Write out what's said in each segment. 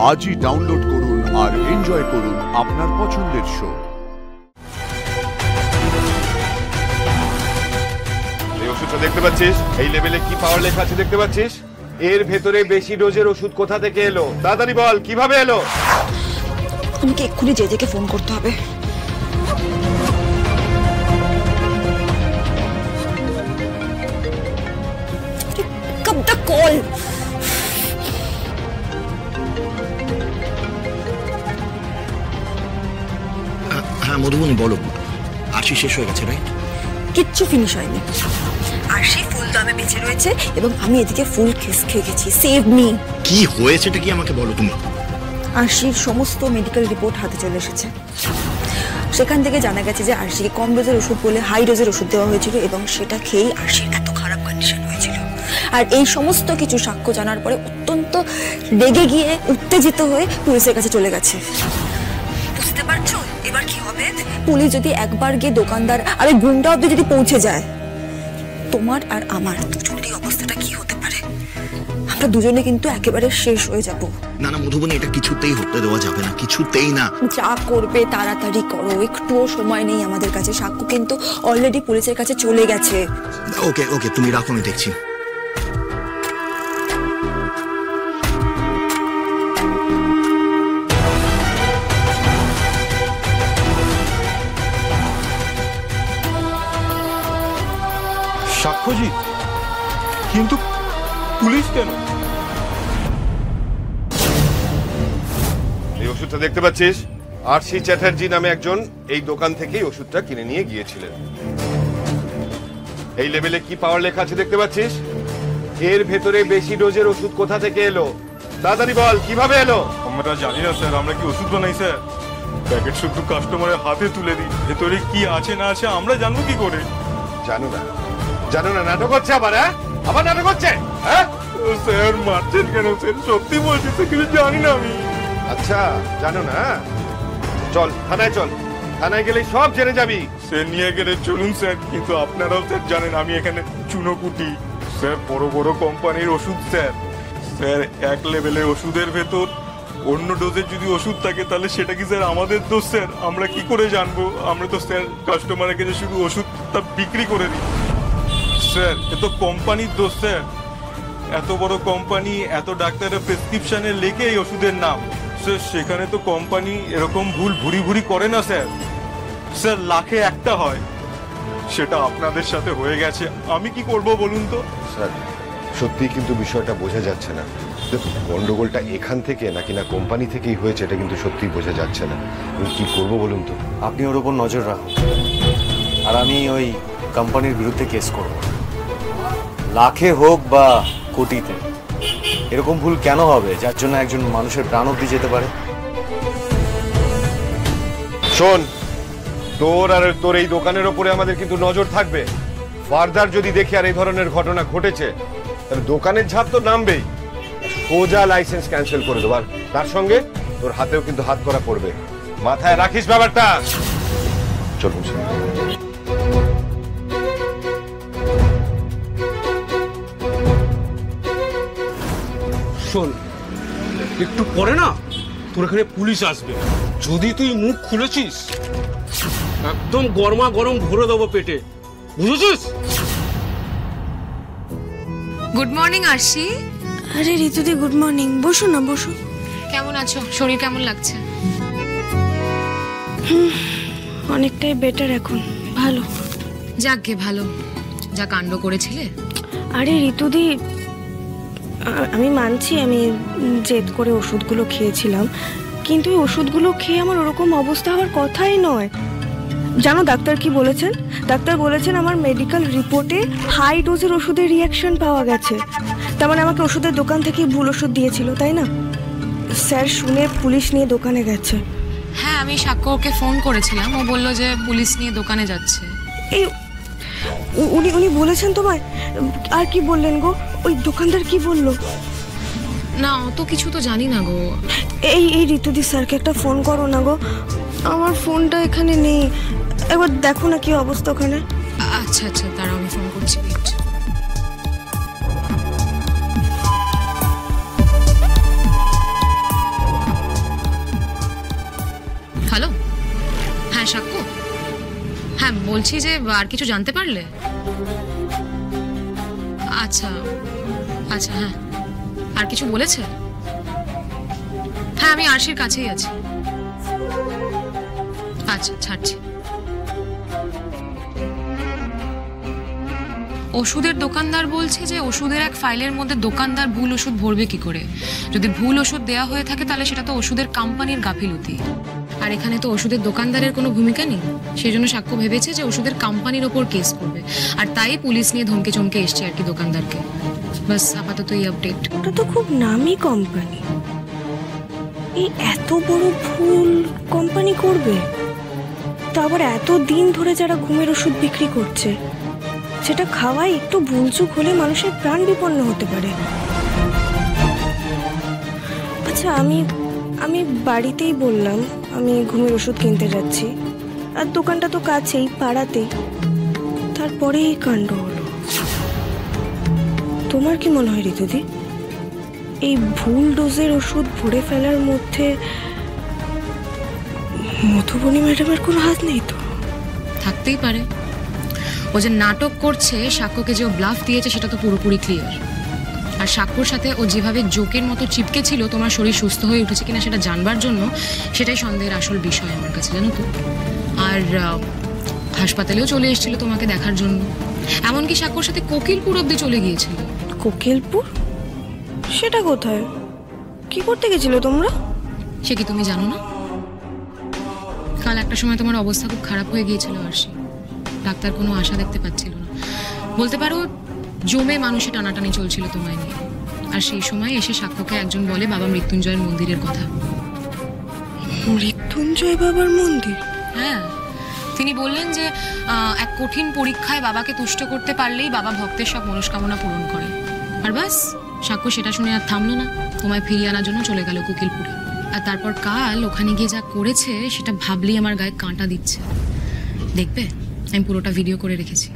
আজই ডাউনলোড করুন আর এনজয় করুন আপনার পছন্দের শো। এই ওষুধটা দেখতে পাচ্ছিস? এই লেভেলে কি পাওয়ার লেখা আছে দেখতে পাচ্ছিস? এর ভেতরে বেশি ডোজের ওষুধ কোথা থেকে এলো? তাড়াতাড়ি বল, কিভাবে এলো? আমাকে এক্ষুনি জেজেকে ফোন করতে হবে। Pick up the call. হ্যাঁ মধুবনী বলো, আরশি শেষ হয়ে গেছে রাইট? কিচ্ছু ফিনিশ হয়নি। আরশি ফুল দামে বেঁচে রয়েছে এবং আমি এদিকে ফুল কেস খেয়ে গেছি। Save me. কি হয়েছেটা কি আমাকে বলো তুমি। আরশির সমস্ত মেডিকেল রিপোর্ট হাতে চলে এসেছে। সেখান থেকে জানা গেছে যে আরশিকে কম ডোজের ওষুধ বলে হাই ডোজের ওষুধ দেওয়া হয়েছিল এবং সেটা খেয়েই আরশির এত খারাপ কন্ডিশন হয়েছিল। আর এই সমস্ত কিছু সাক্ষ্য জানার পরে অত্যন্ত রেগে গিয়ে উত্তেজিত হয়ে পুলিশের কাছে চলে গেছে। বুঝতে পারছো এবার কি হবে? পুলিশ যদি একবার গিয়ে দোকানদার আর ওই গুন্ডা অব্দি যদি পৌঁছে যায়, তোমার আর আমার দুজনেরই অবস্থাটা কি হতে পারে? আমরা দুজনে কিন্তু একেবারে শেষ হয়ে যাব। না না মধুবনী, এটা কিছুতেই হতে দেওয়া যাবে না, কিছুতেই না। যা করবে তাড়াতাড়ি করো, একটুও সময় নেই আমাদের কাছে। সাক্ষ্য কিন্তু অলরেডি পুলিশের কাছে চলে গেছে। ওকে ওকে, তুমি রাখো, আমি দেখছি। সাক্ষ্যজিৎ, কিন্তু পুলিশ কেন? এই ওষুধটা দেখতে পাচ্ছিস? আরশি চ্যাটার্জি নামে একজন এই দোকান থেকেই ওষুধটা কিনে নিয়ে গিয়েছিলেন। এই লেভেলে কি পাওয়ার লেখা আছে দেখতে পাচ্ছিস? এর ভেতরে বেশি ডোজের ওষুধ কোথা থেকে এলো? তাড়াতাড়ি বল, কিভাবে এলো? আমরা জানি না স্যার, আমরা কি ওষুধ বানাই স্যার? প্যাকেট শুধু কাস্টমারের হাতে তুলে দিই, ভেতরে কি আছে না আছে আমরা জানবো কি করে? জানো না, জানো না, নাটক হচ্ছে আবার। হ্যাঁ, আবার নাটক হচ্ছে। হ্যাঁ স্যার মারছেন কেন স্যার? সত্যি বলছি স্যার, কিছু জানি না আমি। আচ্ছা জানো না, চল থানায় চল, থানায় গেলেই সব জেনে যাবি। স্যার নিয়ে গেলে চলুন স্যার, কিন্তু আপনারাও স্যার জানেন আমি এখানে চুনোপুটি স্যার, বড় বড় কোম্পানির ওষুধ স্যার। স্যার এক লেভেলের ওষুধের ভেতর অন্য ডোজের যদি ওষুধ থাকে তাহলে সেটা কি স্যার আমাদের দোষ স্যার? আমরা কি করে জানবো? আমরা তো স্যার কাস্টমারের কাছে শুধু ওষুধটা বিক্রি করে দিই স্যার। এ তো কোম্পানির দোষ স্যার। এত বড় কোম্পানি এত ডাক্তারের প্রেসক্রিপশনে লেখে এই ওষুধের নাম স্যার, সেখানে তো কোম্পানি এরকম ভুল ভুরি ভুরি করে না স্যার। স্যার লাখে একটা হয়, সেটা আপনাদের সাথে হয়ে গেছে, আমি কি করব বলুন তো? স্যার সত্যি কিন্তু বিষয়টা বোঝা যাচ্ছে না। দেখুন গন্ডগোলটা এখান থেকে নাকি না কোম্পানি থেকেই হয়েছে এটা কিন্তু সত্যি বোঝা যাচ্ছে না। আমি কি করবো বলুন তো? আপনি ওর উপর নজর রাখুন, আর আমি ওই কোম্পানির বিরুদ্ধে কেস করব। লাখে হোক বা কোটিতে, এরকম ভুল কেন হবে যার জন্য একজন মানুষের প্রাণ অবধি যেতে পারে? শোন, তোর আর তোর এই দোকানের ওপরে আমাদের কিন্তু নজর থাকবে। ফার্দার যদি দেখি আর এই ধরনের ঘটনা ঘটেছে তাহলে দোকানের ঝাপ তো নামবেই, সোজা লাইসেন্স ক্যান্সেল করে দেবো। আর তার সঙ্গে তোর হাতেও কিন্তু হাত করা পড়বে, মাথায় রাখিস ব্যাপারটা। চলুন শোন, একটু পরে না তোর এখানে পুলিশ আসবে। যদি তুই মুখ খুলেছিস একদম গরমা গরম ভরে দেবো পেটে, বুঝেছিস? গুড মর্নিং আরশি। আরে ঋতুদি গুড মর্নিং, বসো না বসো। কেমন আছো? শরীর কেমন লাগছে? অনেকটাই বেটার এখন, ভালো। যাক গে ভালো, যা কাণ্ড করেছিলে। আরে ঋতুদি, আমি মানছি আমি জেদ করে ওষুধগুলো খেয়েছিলাম, কিন্তু এই ওষুধগুলো খেয়ে আমার ওরকম অবস্থা হওয়ার কথাই নয়। জানো ডাক্তার কি বলেছেন? ডাক্তার বলেছেন আমার মেডিকেল রিপোর্টে হাই ডোজের ওষুধের রিয়াকশন পাওয়া গেছে। তার মানে আমাকে ওষুধের দোকান থেকে ভুল ওষুধ দিয়েছিল, তাই না? স্যার শুনে পুলিশ নিয়ে দোকানে গেছে। হ্যাঁ আমি সাক্ষ্যকে ফোন করেছিলাম, ও বললো যে পুলিশ নিয়ে দোকানে যাচ্ছে। এই উনি বলেছেন তোমায়? আর কি বললেন গো? ওই দোকানদার কি বললো? না অত কিছু তো জানি না গো। এই ঋতুদি স্যারকে একটা ফোন করো না গো, আমার ফোনটা এখানে নেই, একবার দেখো না কি অবস্থা ওখানে। আচ্ছা আচ্ছা দাঁড়াও, আমি ফোন করছি। বলছি যে আর কিছু জানতে পারলে? আচ্ছা আচ্ছা, হ্যাঁ। আর কিছু বলেছে? হ্যাঁ, আমি আরশির কাছেই আছি। আচ্ছা, ছাড়ছি। ওষুধের দোকানদার বলছে যে ওষুধের এক ফাইলের মধ্যে দোকানদার ভুল ওষুধ ভরবে কি করে? যদি ভুল ওষুধ দেওয়া হয়ে থাকে তাহলে সেটা তো ওষুধের কোম্পানির গাফিলতি। আর এখানে তো ওষুধের দোকানদারের কোনো ভূমিকা নেই। সেই জন্য সাক্ষ্য ভেবেছে যে ওষুধের কোম্পানির ওপর কেস করবে, আর তাই পুলিশ নিয়ে ধমকে চমকে এসছে আর কি দোকানদারকে। বাস, আপাতত এই আপডেট। ওটা তো খুব নামি কোম্পানি, এই এত বড় ভুল কোম্পানি করবে? তা আবার এত দিন ধরে যারা ঘুমের ওষুধ বিক্রি করছে, সেটা খাওয়াই একটু ভুলচুক হলে মানুষের প্রাণ বিপন্ন হতে পারে। আচ্ছা, আমি বাড়িতেই বললাম আমি ঘুমের ওষুধ কিনতে যাচ্ছি, আর দোকানটা তো কাছেই, পাড়াতেই। তারপরে এই কাণ্ড হলো। তোমার কি মনে হয় ঋতুদি, এই ভুল ডোজের ওষুধ ভরে ফেলার মধ্যে মধুবনী ম্যাডামের কোনো হাত নেই তো? থাকতেই পারে। ও যে নাটক করছে, সাক্ষ্যকে যে ও ব্লাফ দিয়েছে সেটা তো পুরোপুরি ক্লিয়ার। আর সাক্ষ্যর সাথে ও যেভাবে জোকের মতো চিপকে ছিল তোমার শরীর সুস্থ হয়ে উঠেছে কিনা সেটা জানবার জন্য, সেটাই সন্দেহের আসল বিষয় আমার কাছে, জানো তো। আর হাসপাতালেও চলে এসেছিল তোমাকে দেখার জন্য, এমনকি সাক্ষ্যর সাথে কোকিলপুর অব্দি চলে গিয়েছিল। কোকিলপুর? সেটা কোথায়? কি করতে গেছিল তোমরা? সে কি তুমি জানো না? কাল একটা সময় তোমার অবস্থা খুব খারাপ হয়ে গিয়েছিল আরশি। ডাক্তার কোনো আশা দেখতে পাচ্ছিল না, বলতে পারো জমে মানুষে টানাটানি চলছিল তোমায় নিয়ে। আর সেই সময় এসে সাক্ষ্যকে একজন বলে বাবা মৃত্যুঞ্জয়ের মন্দিরের কথা। মৃত্যুঞ্জয় বাবার মন্দির? হ্যাঁ, তিনি বললেন যে এক কঠিন পরীক্ষায় বাবাকে তুষ্ট করতে পারলেই বাবা ভক্তের সব মনস্কামনা পূরণ করে। আর বাস, সাক্ষ্য সেটা শুনে আর থামলো না, তোমায় ফিরিয়ে আনার জন্য চলে গেল কোকিলপুরে। আর তারপর কাল ওখানে গিয়ে যা করেছে সেটা ভাবলেই আমার গায়ে কাঁটা দিচ্ছে। দেখবে, আমি পুরোটা ভিডিও করে রেখেছি।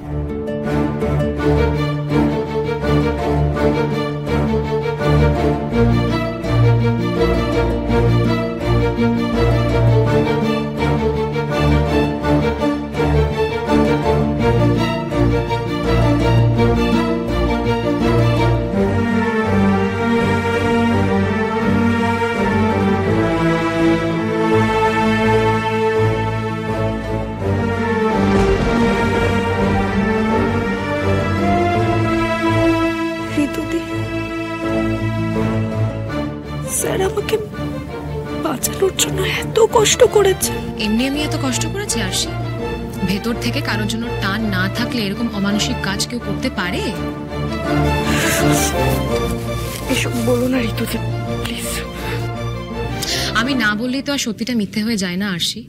স্যার আমাকে বাঁচানোর জন্য এত কষ্ট করেছে। এমনি আমি এত কষ্ট করেছি আরশি? ভেতর থেকে কারোর জন্য টান না থাকলে এরকম অমানসিক কাজ কেউ করতে পারে? এসব বলো না ঋতুদি, প্লিজ। আমি না বললেই তো আর সত্যিটা মিথ্যে হয়ে যায় না আরশি।